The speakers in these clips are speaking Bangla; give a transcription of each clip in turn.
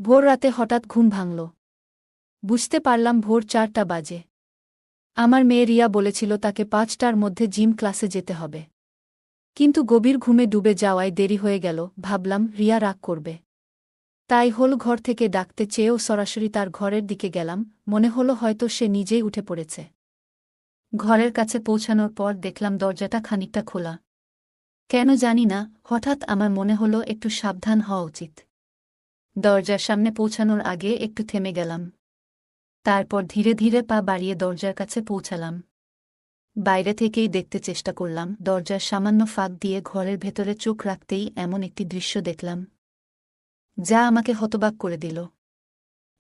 ভোর রাতে হঠাৎ ঘুম ভাঙল। বুঝতে পারলাম ভোর 4টা বাজে। আমার মেয়ে রিয়া বলেছিল তাকে 5টার মধ্যে জিম ক্লাসে যেতে হবে। কিন্তু গভীর ঘুমে ডুবে যাওয়ায় দেরি হয়ে গেল। ভাবলাম রিয়া রাগ করবে। তাই হল ঘর থেকে ডাকতে চেয়েও সরাসরি তার ঘরের দিকে গেলাম। মনে হলো হয়তো সে নিজেই উঠে পড়েছে। ঘরের কাছে পৌঁছানোর পর দেখলাম দরজাটা খানিকটা খোলা। কেন জানি না, হঠাৎ আমার মনে হলো একটু সাবধান হওয়া উচিত। দরজার সামনে পৌঁছানোর আগে একটু থেমে গেলাম। তারপর ধীরে ধীরে পা বাড়িয়ে দরজার কাছে পৌঁছালাম। বাইরে থেকেই দেখতে চেষ্টা করলাম। দরজার সামান্য ফাঁক দিয়ে ঘরের ভেতরে চোখ রাখতেই এমন একটি দৃশ্য দেখলাম যা আমাকে হতবাক করে দিল।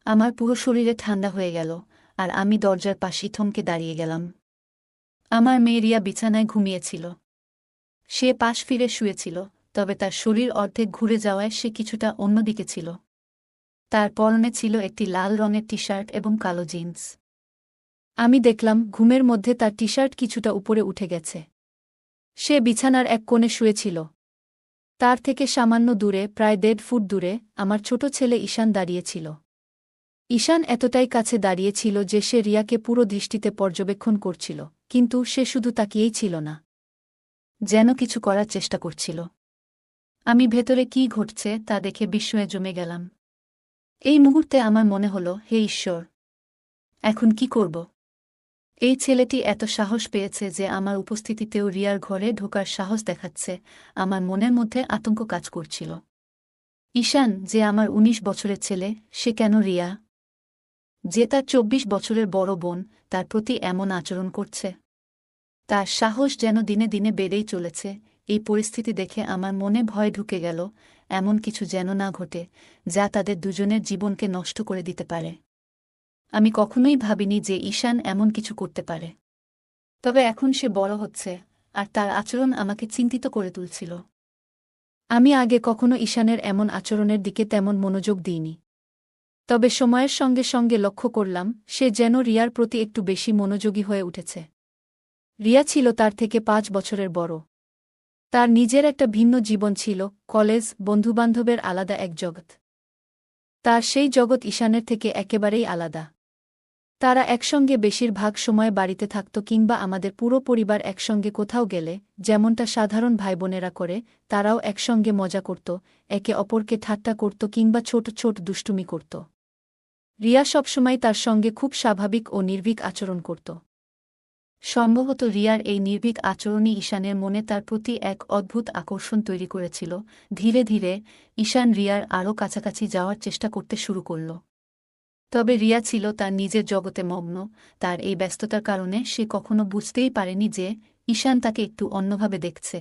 আমার পুরো শরীরে ঠান্ডা হয়ে গেল, আর আমি দরজার পাশেই থমকে দাঁড়িয়ে গেলাম। আমার মেয়ে রিয়া বিছানায় ঘুমিয়েছিল। সে পাশ ফিরে শুয়েছিল, তবে তার শরীর অর্ধেক ঘুরে যাওয়ায় সে কিছুটা অন্যদিকে ছিল। তার পরনে ছিল একটি লাল রঙের টি শার্ট এবং কালো জিন্স। আমি দেখলাম ঘুমের মধ্যে তার টি শার্ট কিছুটা উপরে উঠে গেছে। সে বিছানার এক কোণে শুয়েছিল। তার থেকে সামান্য দূরে, প্রায় 1.5 ফুট দূরে, আমার ছোট ছেলে ঈশান দাঁড়িয়েছিল। ঈশান এতটাই কাছে দাঁড়িয়েছিল যে সে রিয়াকে পুরো দৃষ্টিতে পর্যবেক্ষণ করছিল, কিন্তু সে শুধু তাকিয়েই ছিল না, যেন কিছু করার চেষ্টা করছিল। আমি ভেতরে কী ঘটছে তা দেখে বিস্ময়ে জমে গেলাম। এই মুহূর্তে আমার মনে হলো, হে ঈশ্বর, এখন কি করব? এই ছেলেটি এত সাহস পেয়েছে যে আমার উপস্থিতিতেও রিয়ার ঘরে ঢোকার সাহস দেখাচ্ছে। আমার মনের মধ্যে আতঙ্ক কাজ করছিল। ঈশান, যে আমার 19 বছরের ছেলে, সে কেন রিয়া, যে তার 24 বছরের বড় বোন, তার প্রতি এমন আচরণ করছে? তার সাহস যেন দিনে দিনে বেড়েই চলেছে। এই পরিস্থিতি দেখে আমার মনে ভয় ঢুকে গেল, এমন কিছু যেন না ঘটে যা তাদের দুজনের জীবনকে নষ্ট করে দিতে পারে। আমি কখনোই ভাবিনি যে ঈশান এমন কিছু করতে পারে। তবে এখন সে বড় হচ্ছে, আর তার আচরণ আমাকে চিন্তিত করে তুলছিল। আমি আগে কখনো ঈশানের এমন আচরণের দিকে তেমন মনোযোগ দিইনি। তবে সময়ের সঙ্গে সঙ্গে লক্ষ্য করলাম সে যেন রিয়ার প্রতি একটু বেশি মনোযোগী হয়ে উঠেছে। রিয়া ছিল তার থেকে 5 বছরের বড়। তার নিজের একটা ভিন্ন জীবন ছিল, কলেজ, বন্ধুবান্ধবের আলাদা এক জগৎ। তার সেই জগৎ ঈশানের থেকে একেবারেই আলাদা। তারা একসঙ্গে বেশিরভাগ সময় বাড়িতে থাকত, কিংবা আমাদের পুরো পরিবার একসঙ্গে কোথাও গেলে যেমনটা সাধারণ ভাইবোনেরা করে, তারাও একসঙ্গে মজা করত, একে অপরকে ঠাট্টা করত কিংবা ছোট ছোট দুষ্টুমি করত। রিয়া সবসময় তার সঙ্গে খুব স্বাভাবিক ও নির্ভীক আচরণ করত। সম্ভবত রিয়ার এই নির্ভীক আচরণই ঈশানের মনে তার প্রতি এক অদ্ভুত আকর্ষণ তৈরি করেছিল। ধীরে ধীরে ঈশান রিয়ার আরও কাছাকাছি যাওয়ার চেষ্টা করতে শুরু করল। তবে রিয়া ছিল তার নিজের জগতে মগ্ন। তার এই ব্যস্ততার কারণে সে কখনো বুঝতেই পারেনি যে ঈশান তাকে একটু অন্যভাবে দেখছে।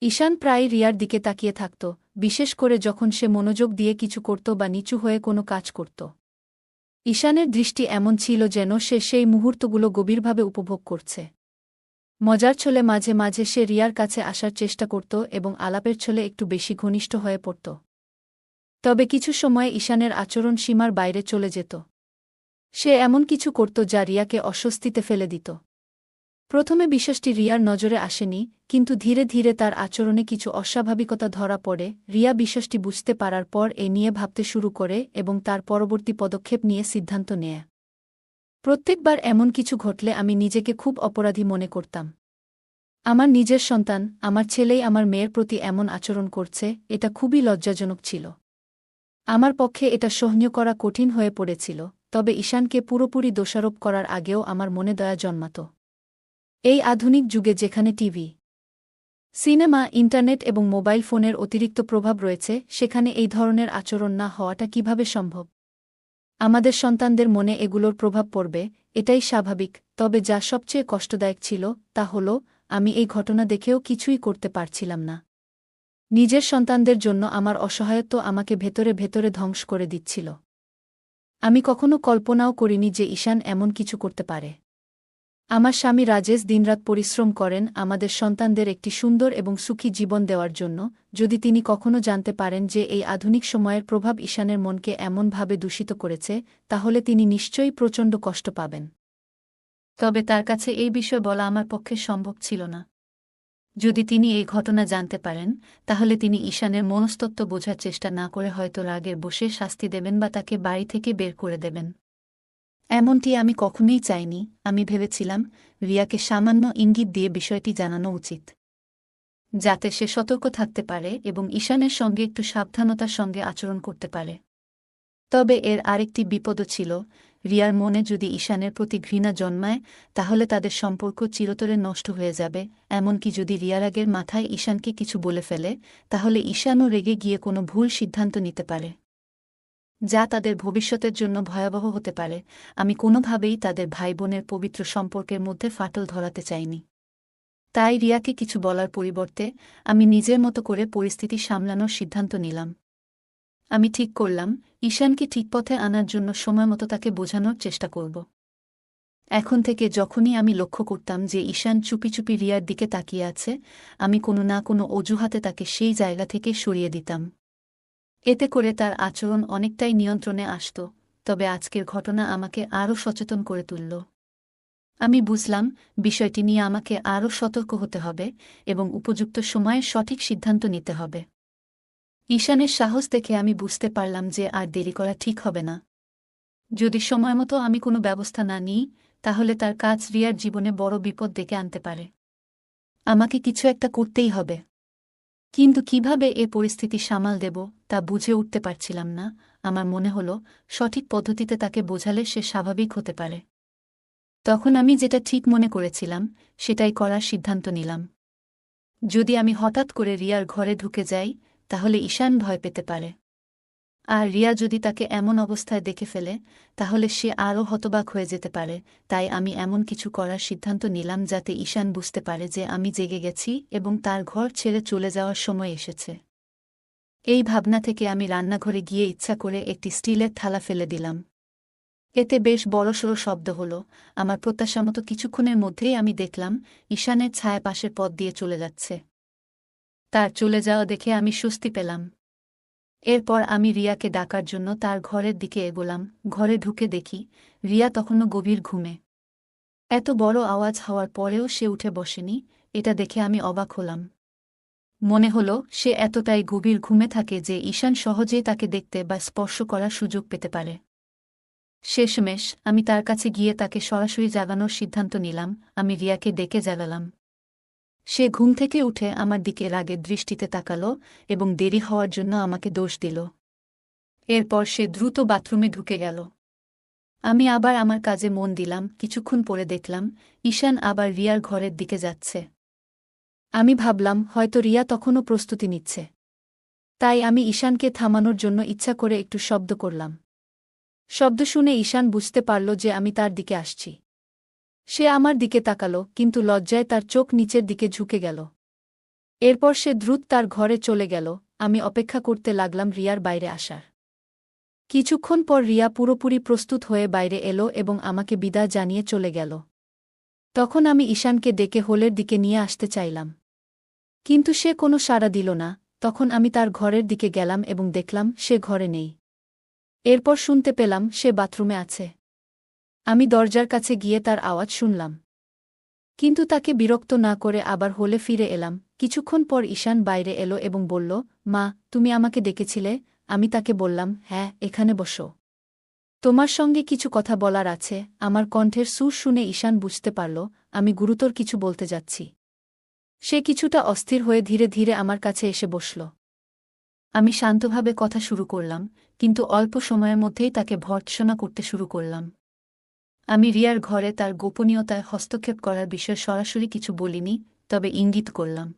ঈশান প্রায় রিয়ার দিকে তাকিয়ে থাকত, বিশেষ করে যখন সে মনোযোগ দিয়ে কিছু করত বা নিচু হয়ে কোনো কাজ করত। ঈশানের দৃষ্টি এমন ছিল যেন সে সেই মুহূর্তগুলো গভীরভাবে উপভোগ করছে। মজার ছলে মাঝে মাঝে সে রিয়ার কাছে আসার চেষ্টা করত এবং আলাপের ছলে একটু বেশি ঘনিষ্ঠ হয়ে পড়ত। তবে কিছু সময়ে ঈশানের আচরণ সীমার বাইরে চলে যেত। সে এমন কিছু করত যা রিয়াকে অস্বস্তিতে ফেলে দিত। প্রথমে বিষয়টি রিয়ার নজরে আসেনি, কিন্তু ধীরে ধীরে তার আচরণে কিছু অস্বাভাবিকতা ধরা পড়ে। রিয়া বিষয়টি বুঝতে পারার পর এ নিয়ে ভাবতে শুরু করে এবং তার পরবর্তী পদক্ষেপ নিয়ে সিদ্ধান্ত নেয়। প্রত্যেকবার এমন কিছু ঘটলে আমি নিজেকে খুব অপরাধী মনে করতাম। আমার নিজের সন্তান, আমার ছেলেই আমার মেয়ের প্রতি এমন আচরণ করছে, এটা খুবই লজ্জাজনক ছিল। আমার পক্ষে এটা সহ্য করা কঠিন হয়ে পড়েছিল। তবে ঈশানকে পুরোপুরি দোষারোপ করার আগেও আমার মনে দয়া জন্মাত। এই আধুনিক যুগে যেখানে টিভি, সিনেমা, ইন্টারনেট এবং মোবাইল ফোনের অতিরিক্ত প্রভাব রয়েছে, সেখানে এই ধরনের আচরণ না হওয়াটা কিভাবে সম্ভব? আমাদের সন্তানদের মনে এগুলোর প্রভাব পড়বে, এটাই স্বাভাবিক। তবে যা সবচেয়ে কষ্টদায়ক ছিল তা হল আমি এই ঘটনা দেখেও কিছুই করতে পারছিলাম না। নিজের সন্তানদের জন্য আমার অসহায়ত্ব আমাকে ভেতরে ভেতরে ধ্বংস করে দিচ্ছিল। আমি কখনো কল্পনাও করিনি যে ঈশান এমন কিছু করতে পারে। আমার স্বামী রাজেশ দিনরাত পরিশ্রম করেন আমাদের সন্তানদের একটি সুন্দর এবং সুখী জীবন দেওয়ার জন্য। যদি তিনি কখনো জানতে পারেন যে এই আধুনিক সময়ের প্রভাব ঈশানের মনকে এমনভাবে দূষিত করেছে, তাহলে তিনি নিশ্চয়ই প্রচণ্ড কষ্ট পাবেন। তবে তার কাছে এই বিষয় বলা আমার পক্ষে সম্ভব ছিল না। যদি তিনি এই ঘটনা জানতে পারেন তাহলে তিনি ঈশানের মনস্তত্ত্ব বোঝার চেষ্টা না করে হয়তো রাগের বসে শাস্তি দেবেন বা তাকে বাড়ি থেকে বের করে দেবেন। এমনটি আমি কখনোই চাইনি। আমি ভেবেছিলাম রিয়াকে সামান্য ইঙ্গিত দিয়ে বিষয়টি জানানো উচিত, যাতে সে সতর্ক থাকতে পারে এবং ঈশানের সঙ্গে একটু সাবধানতার সঙ্গে আচরণ করতে পারে। তবে এর আরেকটি বিপদও ছিল। রিয়ার মনে যদি ঈশানের প্রতি ঘৃণা জন্মায় তাহলে তাদের সম্পর্ক চিরতরে নষ্ট হয়ে যাবে। এমনকি যদি রিয়ার আগের মাথায় ঈশানকে কিছু বলে ফেলে তাহলে ঈশানও রেগে গিয়ে কোনো ভুল সিদ্ধান্ত নিতে পারে, যা তাদের ভবিষ্যতের জন্য ভয়াবহ হতে পারে। আমি কোনোভাবেই তাদের ভাই বোনের পবিত্র সম্পর্কের মধ্যে ফাটল ধরাতে চাইনি। তাই রিয়াকে কিছু বলার পরিবর্তে আমি নিজের মতো করে পরিস্থিতি সামলানোর সিদ্ধান্ত নিলাম। আমি ঠিক করলাম ঈশানকে ঠিক পথে আনার জন্য সময়মতো তাকে বোঝানোর চেষ্টা করব। এখন থেকে যখনই আমি লক্ষ্য করতাম যে ঈশান চুপি চুপি রিয়ার দিকে তাকিয়ে আছে, আমি কোনো না কোনো অজুহাতে তাকে সেই জায়গা থেকে সরিয়ে দিতাম। এতে করে তার আচরণ অনেকটাই নিয়ন্ত্রণে আসত। তবে আজকের ঘটনা আমাকে আরও সচেতন করে তুলল। আমি বুঝলাম বিষয়টি নিয়ে আমাকে আরও সতর্ক হতে হবে এবং উপযুক্ত সময়ে সঠিক সিদ্ধান্ত নিতে হবে। ঈশানের সাহস দেখে আমি বুঝতে পারলাম যে আর দেরি করা ঠিক হবে না। যদি সময়মতো আমি কোনো ব্যবস্থা না নিই তাহলে তার কাজ রিয়ার জীবনে বড় বিপদ ডেকে আনতে পারে। আমাকে কিছু একটা করতেই হবে। কিন্তু কিভাবে এ পরিস্থিতি সামাল দেব তা বুঝে উঠতে পারছিলাম না। আমার মনে হলো সঠিক পদ্ধতিতে তাকে বোঝালে সে স্বাভাবিক হতে পারে। তখন আমি যেটা ঠিক মনে করেছিলাম সেটাই করার সিদ্ধান্ত নিলাম। যদি আমি হঠাৎ করে রিয়ার ঘরে ঢুকে যাই তাহলে ঈশান ভয় পেতে পারে। আর রিয়া যদি তাকে এমন অবস্থায় দেখে ফেলে তাহলে সে আরও হতবাক হয়ে যেতে পারে। তাই আমি এমন কিছু করার সিদ্ধান্ত নিলাম যাতে ঈশান বুঝতে পারে যে আমি জেগে গেছি এবং তার ঘর ছেড়ে চলে যাওয়ার সময় এসেছে। এই ভাবনা থেকে আমি রান্নাঘরে গিয়ে ইচ্ছা করে একটি স্টিলের থালা ফেলে দিলাম। এতে বেশ বড়সড় শব্দ হল। আমার প্রত্যাশামতো কিছুক্ষণের মধ্যেই আমি দেখলাম ঈশানের ছায়া পাশের পথ দিয়ে চলে যাচ্ছে। তার চলে যাওয়া দেখে আমি স্বস্তি পেলাম। এরপর আমি রিয়াকে ডাকার জন্য তার ঘরের দিকে এগোলাম। ঘরে ঢুকে দেখি রিয়া তখনও গভীর ঘুমে। এত বড় আওয়াজ হওয়ার পরেও সে উঠে বসেনি। এটা দেখে আমি অবাক হলাম। মনে হলো সে এতটাই গভীর ঘুমে থাকে যে ঈশান সহজেই তাকে দেখতে বা স্পর্শ করার সুযোগ পেতে পারে। শেষমেশ আমি তার কাছে গিয়ে তাকে সরাসরি জাগানোর সিদ্ধান্ত নিলাম। আমি রিয়াকে ডেকে জ্বালালাম। সে ঘুম থেকে উঠে আমার দিকে রাগের দৃষ্টিতে তাকালো এবং দেরি হওয়ার জন্য আমাকে দোষ দিল। এরপর সে দ্রুত বাথরুমে ঢুকে গেল। আমি আবার আমার কাজে মন দিলাম। কিছুক্ষণ পরে দেখলাম ঈশান আবার রিয়ার ঘরের দিকে যাচ্ছে। আমি ভাবলাম হয়তো রিয়া তখনও প্রস্তুতি নিচ্ছে। তাই আমি ঈশানকে থামানোর জন্য ইচ্ছা করে একটু শব্দ করলাম। শব্দ শুনে ঈশান বুঝতে পারল যে আমি তার দিকে আসছি। সে আমার দিকে তাকালো, কিন্তু লজ্জায় তার চোখ নিচের দিকে ঝুঁকে গেল। এরপর সে দ্রুত তার ঘরে চলে গেল। আমি অপেক্ষা করতে লাগলাম রিয়ার বাইরে আসার। কিছুক্ষণ পর রিয়া পুরোপুরি প্রস্তুত হয়ে বাইরে এলো এবং আমাকে বিদায় জানিয়ে চলে গেল। তখন আমি ঈশানকে ডেকে হোলের দিকে নিয়ে আসতে চাইলাম, কিন্তু সে কোনো সাড়া দিল না। তখন আমি তার ঘরের দিকে গেলাম এবং দেখলাম সে ঘরে নেই। এরপর শুনতে পেলাম সে বাথরুমে আছে। আমি দরজার কাছে গিয়ে তার আওয়াজ শুনলাম, কিন্তু তাকে বিরক্ত না করে আবার হোলে ফিরে এলাম। কিছুক্ষণ পর ঈশান বাইরে এলো এবং বলল, মা, তুমি আমাকে ডেকেছিলে? আমি তাকে বললাম, হ্যাঁ, এখানে বসো। তোমার সঙ্গে কিছু কথা বলার আছে। আমার কণ্ঠের সুর শুনে ঈশান বুঝতে পারল আমি গুরুতর কিছু বলতে যাচ্ছি। সে কিছুটা অস্থির হয়ে ধীরে ধীরে আমার কাছে এসে বসল। আমি শান্তভাবে কথা শুরু করলাম, কিন্তু অল্প সময়ের মধ্যেই তাকে ভর্ৎসনা করতে শুরু করলাম। আমি রিয়ার ঘরে তার গোপনীয়তায় হস্তক্ষেপ করার বিষয়ে সরাসরি কিছু বলিনি, তবে ইঙ্গিত করলাম।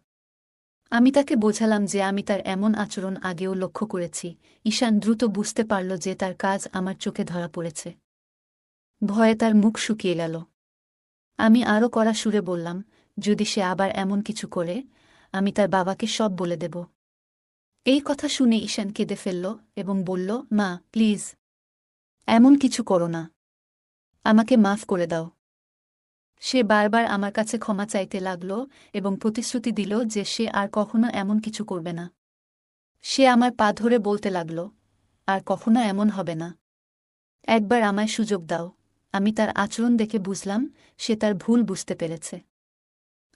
আমি তাকে বোঝালাম যে আমি তার এমন আচরণ আগেও লক্ষ্য করেছি। ঈশান দ্রুত বুঝতে পারল যে তার কাজ আমার চোখে ধরা পড়েছে। ভয়ে তার মুখ শুকিয়ে গেল। আমি আরও কড়া সুরে বললাম, যদি সে আবার এমন কিছু করে, আমি তার বাবাকে সব বলে দেব। এই কথা শুনে ঈশান কেঁদে ফেলল এবং বলল, মা, প্লিজ, এমন কিছু করো না। আমাকে মাফ করে দাও। সে বারবার আমার কাছে ক্ষমা চাইতে লাগল এবং প্রতিশ্রুতি দিল যে সে আর কখনো এমন কিছু করবে না। সে আমার পা ধরে বলতে লাগল, আর কখনো এমন হবে না। একবার আমায় সুযোগ দাও। আমি তার আচরণ দেখে বুঝলাম সে তার ভুল বুঝতে পেরেছে।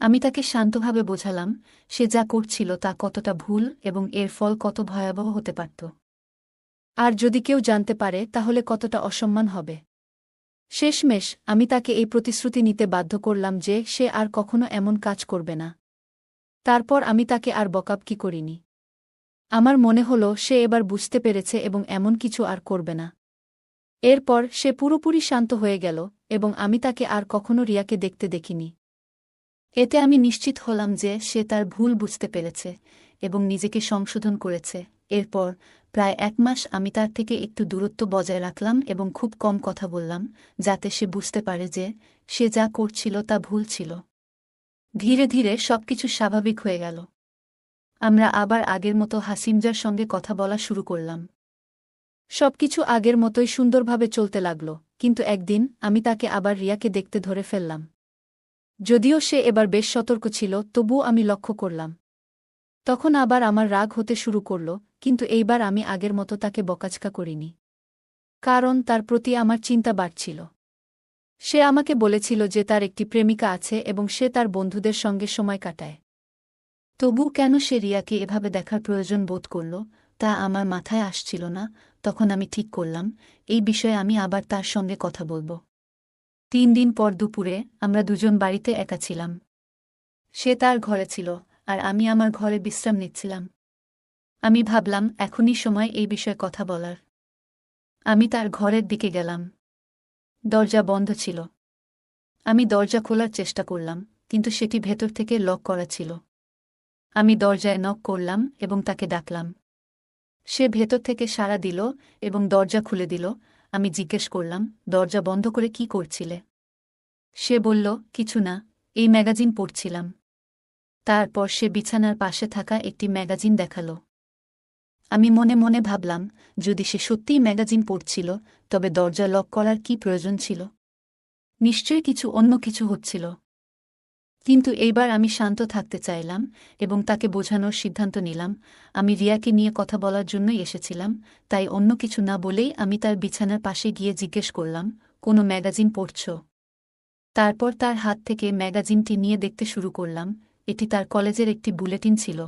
আমি তাকে শান্তভাবে বোঝালাম সে যা করছিল তা কতটা ভুল এবং এর ফল কত ভয়াবহ হতে পারত। আর যদি কেউ জানতে পারে তাহলে কতটা অসম্মান হবে। শেষমেশ আমি তাকে এই প্রতিশ্রুতি নিতে বাধ্য করলাম যে সে আর কখনো এমন কাজ করবে না। তারপর আমি তাকে আর বকাবকি করিনি। আমার মনে হলো সে এবার বুঝতে পেরেছে এবং এমন কিছু আর করবে না। এরপর সে পুরোপুরি শান্ত হয়ে গেল এবং আমি তাকে আর কখনো রিয়াকে দেখতে দেখিনি। এতে আমি নিশ্চিত হলাম যে সে তার ভুল বুঝতে পেরেছে এবং নিজেকে সংশোধন করেছে। এরপর প্রায় 1 মাস আমি তার থেকে একটু দূরত্ব বজায় রাখলাম এবং খুব কম কথা বললাম, যাতে সে বুঝতে পারে যে সে যা করছিল তা ভুল ছিল। ধীরে ধীরে সবকিছু স্বাভাবিক হয়ে গেল। আমরা আবার আগের মতো হাসিমজার সঙ্গে কথা বলা শুরু করলাম। সবকিছু আগের মতোই সুন্দরভাবে চলতে লাগল, কিন্তু একদিন আমি তাকে আবার রিয়াকে দেখতে ধরে ফেললাম। যদিও সে এবার বেশ সতর্ক ছিল, তবুও আমি লক্ষ্য করলাম। তখন আবার আমার রাগ হতে শুরু করল, কিন্তু এইবার আমি আগের মতো তাকে বকাঝকা করিনি। কারণ তার প্রতি আমার চিন্তা বাড়ছিল। সে আমাকে বলেছিল যে তার একটি প্রেমিকা আছে এবং সে তার বন্ধুদের সঙ্গে সময় কাটায়। তবু কেন সে রিয়াকে এভাবে দেখার প্রয়োজন বোধ করল তা আমার মাথায় আসছিল না। তখন আমি ঠিক করলাম এই বিষয়ে আমি আবার তার সঙ্গে কথা বলব। 3 দিন পর দুপুরে আমরা দুজন বাড়িতে একা ছিলাম। সে তার ঘরে ছিল আর আমি আমার ঘরে বিশ্রাম নিচ্ছিলাম। আমি ভাবলাম এখনই সময় এই বিষয়ে কথা বলার। আমি তার ঘরের দিকে গেলাম। দরজা বন্ধ ছিল। আমি দরজা খোলার চেষ্টা করলাম, কিন্তু সেটি ভেতর থেকে লক করা ছিল। আমি দরজায় নক করলাম এবং তাকে ডাকলাম। সে ভেতর থেকে সাড়া দিল এবং দরজা খুলে দিল। আমি জিজ্ঞেস করলাম, দরজা বন্ধ করে কি করছিলে? সে বলল, কিছু না, এই ম্যাগাজিন পড়ছিলাম। তারপর সে বিছানার পাশে থাকা একটি ম্যাগাজিন দেখাল। আমি মনে মনে ভাবলাম, যদি সে সত্যিই ম্যাগাজিন পড়ছিল তবে দরজা লক করার কি প্রয়োজন ছিল? নিশ্চয়ই অন্য কিছু হচ্ছিল। কিন্তু এইবার আমি শান্ত থাকতে চাইলাম এবং তাকে বোঝানোর সিদ্ধান্ত নিলাম আমি রিয়াকে নিয়ে কথা বলার জন্যই এসেছিলাম, তাই অন্য কিছু না বলেই আমি তার বিছানার পাশে গিয়ে জিজ্ঞেস করলাম, কোনো ম্যাগাজিন পড়ছ? তারপর তার হাত থেকে ম্যাগাজিনটি নিয়ে দেখতে শুরু করলাম। এটি তার কলেজের একটি বুলেটিন ছিল,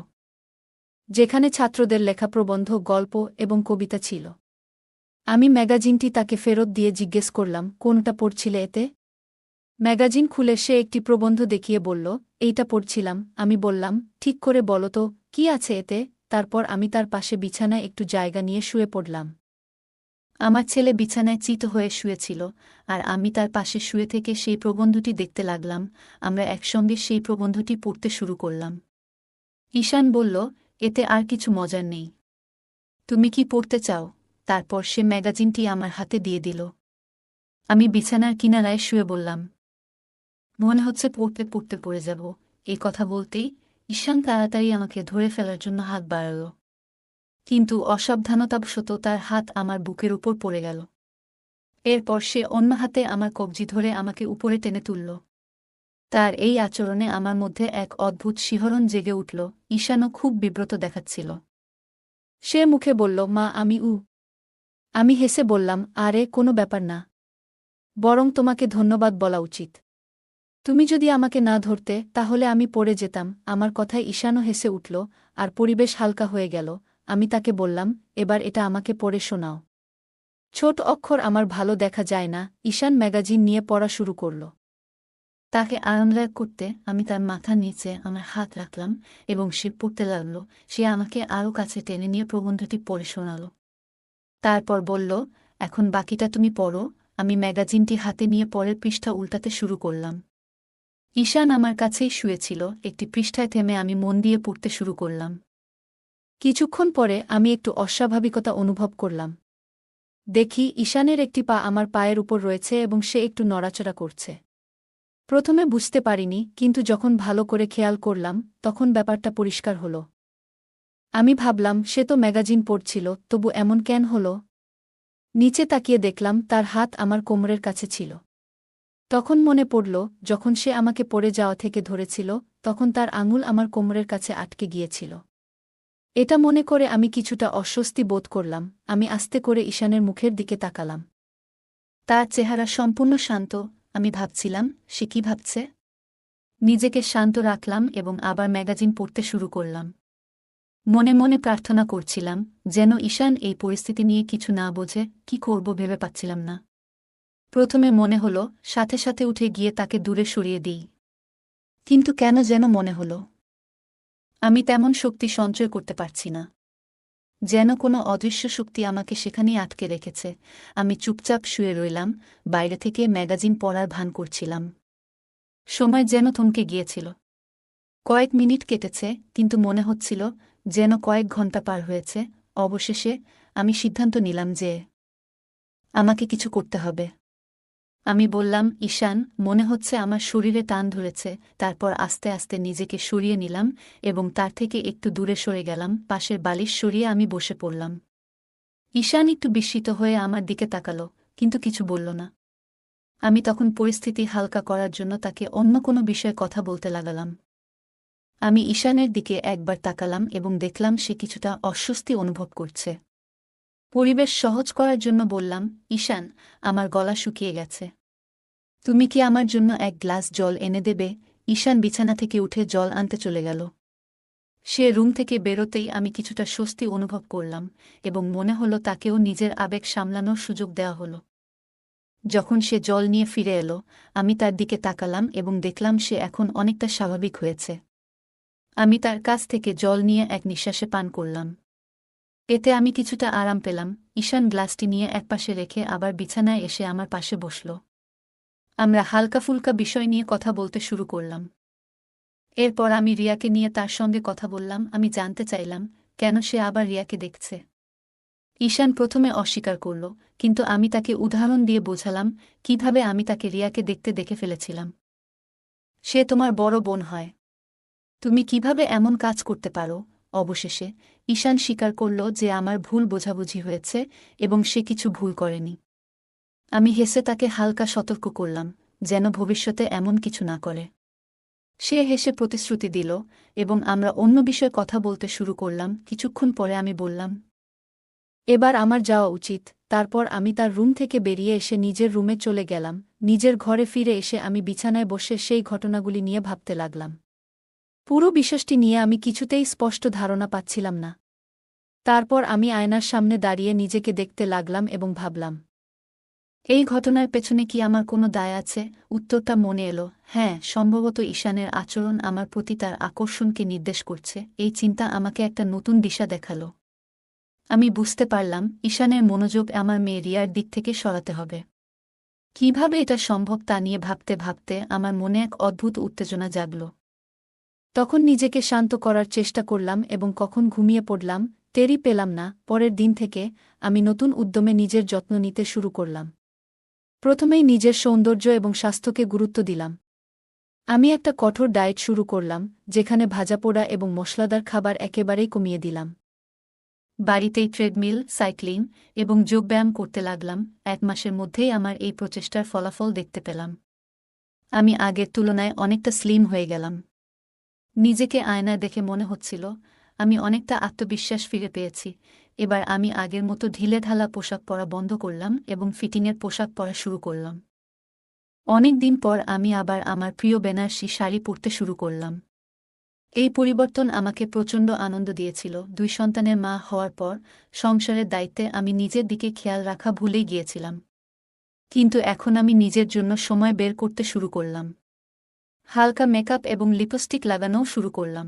যেখানে ছাত্রদের লেখা প্রবন্ধ, গল্প এবং কবিতা ছিল। আমি ম্যাগাজিনটি তাকে ফেরত দিয়ে জিজ্ঞেস করলাম, কোনটা পড়ছিলে এতে? ম্যাগাজিন খুলে সে একটি প্রবন্ধ দেখিয়ে বলল, এইটা পড়ছিলাম। আমি বললাম, ঠিক করে বলো তো, কি আছে এতে? তারপর আমি তার পাশে বিছানায় একটু জায়গা নিয়ে শুয়ে পড়লাম। আমার ছেলে বিছানায় চিত হয়ে শুয়েছিল আর আমি তার পাশে শুয়ে থেকে সেই প্রবন্ধটি দেখতে লাগলাম। আমরা একসঙ্গে সেই প্রবন্ধটি পড়তে শুরু করলাম। ঈশান বলল, এতে আর কিছু মজার নেই। তুমি কি পড়তে চাও? তারপর সে ম্যাগাজিনটি আমার হাতে দিয়ে দিল। আমি বিছানার কিনারায় শুয়ে বললাম, মনে হচ্ছে পড়তে পড়তে পড়ে যাব। এই কথা বলতেই ঈশান তাড়াতাড়ি আমাকে ধরে ফেলার জন্য হাত বাড়াল, কিন্তু অসাবধানতাবশত তার হাত আমার বুকের উপর পড়ে গেল। এরপর সে অন্য হাতে আমার কবজি ধরে আমাকে উপরে টেনে তুলল। তার এই আচরণে আমার মধ্যে এক অদ্ভুত শিহরণ জেগে উঠল। ঈশানও খুব বিব্রত দেখাচ্ছিল। সে মুখে বলল, মা আমি হেসে বললাম, আরে কোনো ব্যাপার না, বরং তোমাকে ধন্যবাদ বলা উচিত। তুমি যদি আমাকে না ধরতে তাহলে আমি পড়ে যেতাম। আমার কথায় ঈশানও হেসে উঠল আর পরিবেশ হালকা হয়ে গেল। আমি তাকে বললাম, এবার এটা আমাকে পড়ে শোনাও। ছোট অক্ষর আমার ভালো দেখা যায় না। ঈশান ম্যাগাজিন নিয়ে পড়া শুরু করল। তাকে আরামদায়ক করতে আমি তার মাথার নিচে আমার হাত রাখলাম এবং সে পড়তে লাগল। সে আমাকে আরও কাছে টেনে নিয়ে প্রবন্ধটি পড়ে শোনাল। তারপর বলল, এখন বাকিটা তুমি পড়ো। আমি ম্যাগাজিনটি হাতে নিয়ে পরের পৃষ্ঠা উল্টাতে শুরু করলাম। ঈশান আমার কাছেই শুয়েছিল। একটি পৃষ্ঠায় থেমে আমি মন দিয়ে পড়তে শুরু করলাম। কিছুক্ষণ পরে আমি একটু অস্বাভাবিকতা অনুভব করলাম। দেখি ঈশানের একটি পা আমার পায়ের উপর রয়েছে এবং সে একটু নড়াচড়া করছে। প্রথমে বুঝতে পারিনি, কিন্তু যখন ভালো করে খেয়াল করলাম তখন ব্যাপারটা পরিষ্কার হল। আমি ভাবলাম সে তো ম্যাগাজিন পড়ছিল, তবু এমন কেন হল? নিচে তাকিয়ে দেখলাম তার হাত আমার কোমরের কাছে ছিল। তখন মনে পড়ল, যখন সে আমাকে পড়ে যাওয়া থেকে ধরেছিল তখন তার আঙুল আমার কোমরের কাছে আটকে গিয়েছিল। এটা মনে করে আমি কিছুটা অস্বস্তি বোধ করলাম। আমি আস্তে করে ঈশানের মুখের দিকে তাকালাম। তার চেহারা সম্পূর্ণ শান্ত। আমি ভাবছিলাম, সে কি ভাবছে? নিজেকে শান্ত রাখলাম এবং আবার ম্যাগাজিন পড়তে শুরু করলাম। মনে মনে প্রার্থনা করছিলাম যেন ঈশান এই পরিস্থিতি নিয়ে কিছু না বোঝে। কি করব ভেবে পাচ্ছিলাম না। প্রথমে মনে হলো সাথে সাথে উঠে গিয়ে তাকে দূরে সরিয়ে দিই, কিন্তু কেন যেন মনে হলো আমি তেমন শক্তি সঞ্চয় করতে পারছি না। যেন কোনো অদৃশ্য শক্তি আমাকে সেখানেই আটকে রেখেছে। আমি চুপচাপ শুয়ে রইলাম, বাইরে থেকে ম্যাগাজিন পড়ার ভান করছিলাম। সময় যেন থমকে গিয়েছিল। কয়েক মিনিট কেটেছে, কিন্তু মনে হচ্ছিল যেন কয়েক ঘন্টা পার হয়েছে। অবশেষে আমি সিদ্ধান্ত নিলাম যে আমাকে কিছু করতে হবে। আমি বললাম, ঈশান, মনে হচ্ছে আমার শরীরে টান ধরেছে। তারপর আস্তে আস্তে নিজেকে সরিয়ে নিলাম এবং তার থেকে একটু দূরে সরে গেলাম। পাশের বালিশ সরিয়ে আমি বসে পড়লাম। ঈশান একটু বিস্মিত হয়ে আমার দিকে তাকালো, কিন্তু কিছু বলল না। আমি তখন পরিস্থিতি হালকা করার জন্য তাকে অন্য কোনো বিষয়ে কথা বলতে লাগালাম। আমি ঈশানের দিকে একবার তাকালাম এবং দেখলাম সে কিছুটা অস্বস্তি অনুভব করছে। পরিবেশ সহজ করার জন্য বললাম, ঈশান, আমার গলা শুকিয়ে গেছে। তুমি কি আমার জন্য এক গ্লাস জল এনে দেবে? ঈশান বিছানা থেকে উঠে জল আনতে চলে গেল। সে রুম থেকে বেরোতেই আমি কিছুটা স্বস্তি অনুভব করলাম এবং মনে হলো তাকেও নিজের আবেগ সামলানোর সুযোগ দেওয়া হলো। যখন সে জল নিয়ে ফিরে এলো, আমি তার দিকে তাকালাম এবং দেখলাম সে এখন অনেকটা স্বাভাবিক হয়েছে। আমি তার কাছ থেকে জল নিয়ে এক নিঃশ্বাসে পান করলাম। এতে আমি কিছুটা আরাম পেলাম। ঈশান গ্লাসটি নিয়ে একপাশে রেখে আবার বিছানায় এসে আমার পাশে বসল। আমরা হালকা ফুলকা বিষয় নিয়ে কথা বলতে শুরু করলাম। এরপর আমি রিয়াকে নিয়ে তার সঙ্গে কথা বললাম। আমি জানতে চাইলাম কেন সে আবার রিয়াকে দেখছে। ঈশান প্রথমে অস্বীকার করল, কিন্তু আমি তাকে উদাহরণ দিয়ে বোঝালাম কিভাবে আমি তাকে রিয়াকে দেখতে দেখে ফেলেছিলাম। সে তোমার বড় বোন হয়। তুমি কিভাবে এমন কাজ করতে পারো? অবশেষে ঈশান স্বীকার করল যে আমার ভুল বোঝাবুঝি হয়েছে এবং সে কিছু ভুল করেনি। আমি হেসে তাকে হালকা সতর্ক করলাম যেন ভবিষ্যতে এমন কিছু না করে। সে হেসে প্রতিশ্রুতি দিল এবং আমরা অন্য বিষয়ে কথা বলতে শুরু করলাম। কিছুক্ষণ পরে আমি বললাম, এবার আমার যাওয়া উচিত। তারপর আমি তার রুম থেকে বেরিয়ে এসে নিজের রুমে চলে গেলাম। নিজের ঘরে ফিরে এসে আমি বিছানায় বসে সেই ঘটনাগুলি নিয়ে ভাবতে লাগলাম। পুরো বিষয়টি নিয়ে আমি কিছুতেই স্পষ্ট ধারণা পাচ্ছিলাম না। তারপর আমি আয়নার সামনে দাঁড়িয়ে নিজেকে দেখতে লাগলাম এবং ভাবলাম, এই ঘটনার পেছনে কি আমার কোনো দায় আছে? উত্তরটা মনে এলো, হ্যাঁ, সম্ভবত ঈশানের আচরণ আমার প্রতি তার আকর্ষণকে নির্দেশ করছে। এই চিন্তা আমাকে একটা নতুন দিশা দেখালো। আমি বুঝতে পারলাম ঈশানের মনোযোগ আমার মেয়ে রিয়ার দিক থেকে সরাতে হবে। কিভাবে এটা সম্ভব তা নিয়ে ভাবতে ভাবতে আমার মনে এক অদ্ভুত উত্তেজনা জাগল। তখন নিজেকে শান্ত করার চেষ্টা করলাম এবং কখন ঘুমিয়ে পড়লাম টেরই পেলাম না। পরের দিন থেকে আমি নতুন উদ্যমে নিজের যত্ন নিতে শুরু করলাম। প্রথমেই নিজের সৌন্দর্য এবং স্বাস্থ্যকে গুরুত্ব দিলাম। আমি একটা কঠোর ডায়েট শুরু করলাম, যেখানে ভাজাপোড়া এবং মশলাদার খাবার একেবারেই কমিয়ে দিলাম। বাড়িতেই ট্রেডমিল, সাইক্লিং এবং যোগব্যায়াম করতে লাগলাম। 1 মাসের মধ্যেই আমার এই প্রচেষ্টার ফলাফল দেখতে পেলাম। আমি আগের তুলনায় অনেকটা স্লিম হয়ে গেলাম। নিজেকে আয়নায় দেখে মনে হচ্ছিল আমি অনেকটা আত্মবিশ্বাস ফিরে পেয়েছি। এবার আমি আগের মতো ঢিলেঢালা পোশাক পরা বন্ধ করলাম এবং ফিটিংয়ের পোশাক পরা শুরু করলাম। অনেক দিন পর আমি আবার আমার প্রিয় বেনারসি শাড়ি পরতে শুরু করলাম। এই পরিবর্তন আমাকে প্রচণ্ড আনন্দ দিয়েছিল। 2 সন্তানের মা হওয়ার পর সংসারের দায়িত্বে আমি নিজের দিকে খেয়াল রাখা ভুলেই গিয়েছিলাম। কিন্তু এখন আমি নিজের জন্য সময় বের করতে শুরু করলাম। হালকা মেকআপ এবং লিপস্টিক লাগানোও শুরু করলাম।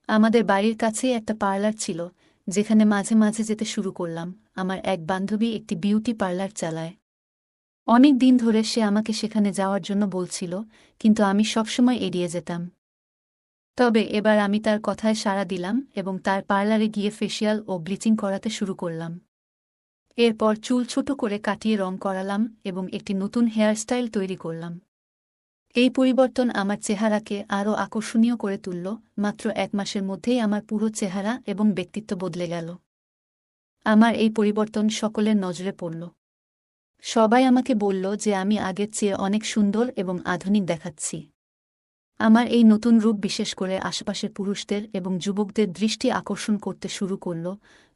আমাদের বাড়ির কাছেই একটা পার্লার ছিল, যেখানে মাঝে মাঝে যেতে শুরু করলাম। আমার এক বান্ধবী একটি বিউটি পার্লার চালায়। অনেক দিন ধরে সে আমাকে সেখানে যাওয়ার জন্য বলছিল, কিন্তু আমি সবসময় এড়িয়ে যেতাম। তবে এবার আমি তার কথায় সাড়া দিলাম এবং তার পার্লারে গিয়ে ফেসিয়াল ও ব্লিচিং করাতে শুরু করলাম। এরপর চুল ছোট করে কাটিয়ে রং করালাম এবং একটি নতুন হেয়ারস্টাইল তৈরি করলাম। এই পরিবর্তন আমার চেহারাকে আরও আকর্ষণীয় করে তুলল। মাত্র 1 মাসের মধ্যেই আমার পুরো চেহারা এবং ব্যক্তিত্ব বদলে গেল। আমার এই পরিবর্তন সকলের নজরে পড়ল। সবাই আমাকে বলল যে আমি আগের চেয়ে অনেক সুন্দর এবং আধুনিক দেখাচ্ছি। আমার এই নতুন রূপ বিশেষ করে আশেপাশের পুরুষদের এবং যুবকদের দৃষ্টি আকর্ষণ করতে শুরু করল।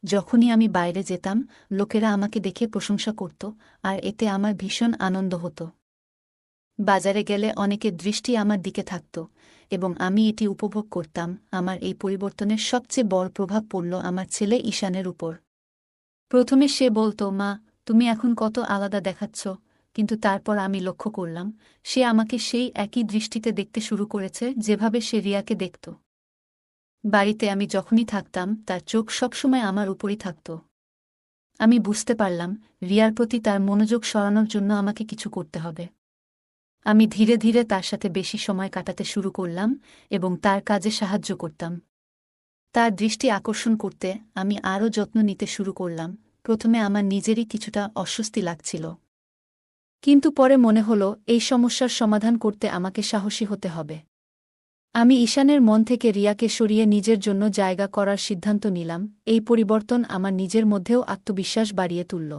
যখনই আমি বাইরে যেতাম, লোকেরা আমাকে দেখে প্রশংসা করত, আর এতে আমার ভীষণ আনন্দ হতো। বাজারে গেলে অনেকের দৃষ্টি আমার দিকে থাকত এবং আমি এটি উপভোগ করতাম। আমার এই পরিবর্তনের সবচেয়ে বড় প্রভাব পড়ল আমার ছেলে ঈশানের উপর। প্রথমে সে বলতো, মা, তুমি এখন কত আলাদা দেখাচ্ছ, কিন্তু তারপর আমি লক্ষ্য করলাম সে আমাকে সেই একই দৃষ্টিতে দেখতে শুরু করেছে যেভাবে সে রিয়াকে দেখত। বাড়িতে আমি যখনই থাকতাম তার চোখ সবসময় আমার উপরই থাকত। আমি বুঝতে পারলাম রিয়ার প্রতি তার মনোযোগ সরানোর জন্য আমাকে কিছু করতে হবে। আমি ধীরে ধীরে তার সাথে বেশি সময় কাটাতে শুরু করলাম এবং তার কাজে সাহায্য করতাম। তার দৃষ্টি আকর্ষণ করতে আমি আরও যত্ন নিতে শুরু করলাম। প্রথমে আমার নিজেরই কিছুটা অস্বস্তি লাগছিল, কিন্তু পরে মনে হলো এই সমস্যার সমাধান করতে আমাকে সাহসী হতে হবে। আমি ঈশানের মন থেকে রিয়াকে সরিয়ে নিজের জন্য জায়গা করার সিদ্ধান্ত নিলাম। এই পরিবর্তন আমার নিজের মধ্যেও আত্মবিশ্বাস বাড়িয়ে তুলল।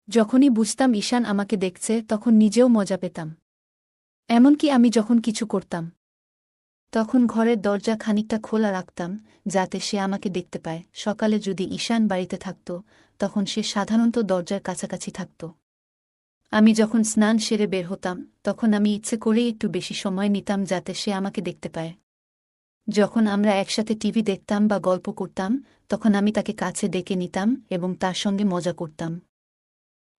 যখনই বুঝতাম ঈশান আমাকে দেখছে তখন নিজেও মজা পেতাম। এমনকি আমি যখন কিছু করতাম তখন ঘরের দরজা খানিকটা খোলা রাখতাম যাতে সে আমাকে দেখতে পায়। সকালে যদি ঈশান বাড়িতে থাকত তখন সে সাধারণত দরজার কাছাকাছি থাকত। আমি যখন স্নান সেরে বের হতাম তখন আমি ইচ্ছে করেই একটু বেশি সময় নিতাম যাতে সে আমাকে দেখতে পায়। যখন আমরা একসাথে টিভি দেখতাম বা গল্প করতাম তখন আমি তাকে কাছে ডেকে নিতাম এবং তার সঙ্গে মজা করতাম।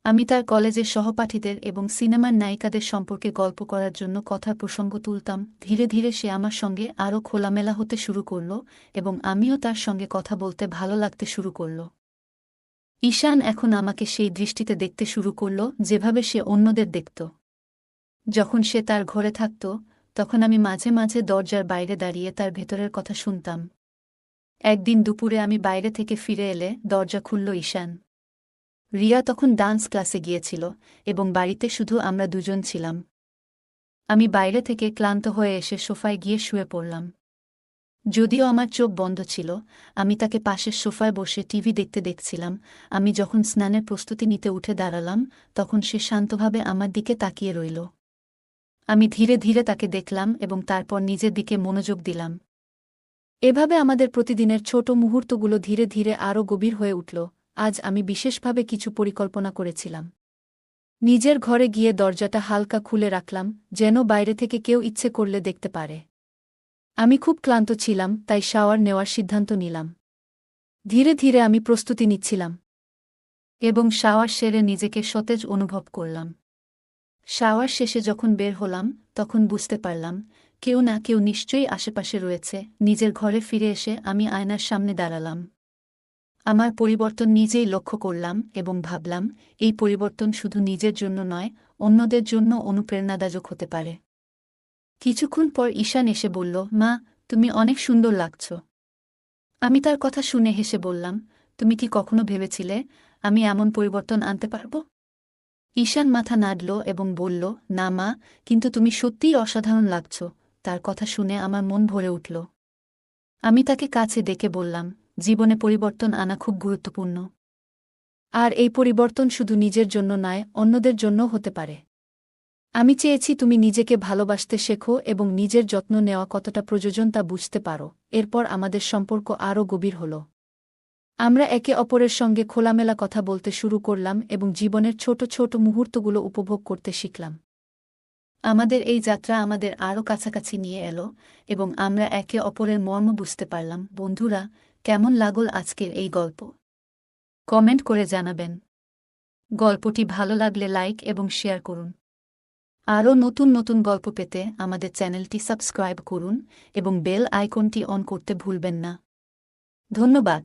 আমি তার কলেজের সহপাঠীদের এবং সিনেমার নায়িকাদের সম্পর্কে গল্প করার জন্য কথার প্রসঙ্গ তুলতাম। ধীরে ধীরে সে আমার সঙ্গে আরও খোলামেলা হতে শুরু করল এবং আমিও তার সঙ্গে কথা বলতে ভালো লাগতে শুরু করল। ঈশান এখন আমাকে সেই দৃষ্টিতে দেখতে শুরু করল যেভাবে সে অন্যদের দেখত। যখন সে তার ঘরে থাকত তখন আমি মাঝে মাঝে দরজার বাইরে দাঁড়িয়ে তার ভেতরের কথা শুনতাম। একদিন দুপুরে আমি বাইরে থেকে ফিরে এলে দরজা খুলল ঈশান। রিয়া তখন ডান্স ক্লাসে গিয়েছিল এবং বাড়িতে শুধু আমরা দুজন ছিলাম। আমি বাইরে থেকে ক্লান্ত হয়ে এসে সোফায় গিয়ে শুয়ে পড়লাম। যদিও আমার চোখ বন্ধ ছিল, আমি তাকে পাশের সোফায় বসে টিভি দেখতে দেখছিলাম। আমি যখন স্নানের প্রস্তুতি নিতে উঠে দাঁড়ালাম তখন সে শান্তভাবে আমার দিকে তাকিয়ে রইল। আমি ধীরে ধীরে তাকে দেখলাম এবং তারপর নিজের দিকে মনোযোগ দিলাম। এভাবে আমাদের প্রতিদিনের ছোট মুহূর্তগুলো ধীরে ধীরে আরও গভীর হয়ে উঠল। আজ আমি বিশেষভাবে কিছু পরিকল্পনা করেছিলাম। নিজের ঘরে গিয়ে দরজাটা হালকা খুলে রাখলাম যেন বাইরে থেকে কেউ ইচ্ছে করলে দেখতে পারে। আমি খুব ক্লান্ত ছিলাম তাই শাওয়ার নেওয়ার সিদ্ধান্ত নিলাম। ধীরে ধীরে আমি প্রস্তুতি নিচ্ছিলাম এবং শাওয়ার সেরে নিজেকে সতেজ অনুভব করলাম। শাওয়ার শেষে যখন বের হলাম তখন বুঝতে পারলাম কেউ না কেউ নিশ্চয়ই আশেপাশে রয়েছে। নিজের ঘরে ফিরে এসে আমি আয়নার সামনে দাঁড়ালাম। আমার পরিবর্তন নিজেই লক্ষ্য করলাম এবং ভাবলাম এই পরিবর্তন শুধু নিজের জন্য নয়, অন্যদের জন্য অনুপ্রেরণাদায়ক হতে পারে। কিছুক্ষণ পর ঈশান এসে বলল, মা, তুমি অনেক সুন্দর লাগছ। আমি তার কথা শুনে হেসে বললাম, তুমি কি কখনো ভেবেছিলে আমি এমন পরিবর্তন আনতে পারব? ঈশান মাথা নাড়ল এবং বলল, না মা, কিন্তু তুমি সত্যিই অসাধারণ লাগছ। তার কথা শুনে আমার মন ভরে উঠল। আমি তাকে কাছে ডেকে বললাম, জীবনে পরিবর্তন আনা খুব গুরুত্বপূর্ণ। আর এই পরিবর্তন শুধু নিজের জন্য নয়, অন্যদের জন্যও হতে পারে। আমি চেয়েছি তুমি নিজেকে ভালোবাসতে শেখো এবং নিজের যত্ন নেওয়া কতটা প্রয়োজন তা বুঝতে পারো। এরপর আমাদের সম্পর্ক আরও গভীর হল। আমরা একে অপরের সঙ্গে খোলামেলা কথা বলতে শুরু করলাম এবং জীবনের ছোট ছোট মুহূর্তগুলো উপভোগ করতে শিখলাম। আমাদের এই যাত্রা আমাদের আরও কাছাকাছি নিয়ে এলো এবং আমরা একে অপরের মর্ম বুঝতে পারলাম। বন্ধুরা, কেমন লাগল আজকের এই গল্প? কমেন্ট করে জানাবেন। গল্পটি ভালো লাগলে লাইক এবং শেয়ার করুন। আরও নতুন নতুন গল্প পেতে আমাদের চ্যানেলটি সাবস্ক্রাইব করুন এবং বেল আইকনটি অন করতে ভুলবেন না। ধন্যবাদ।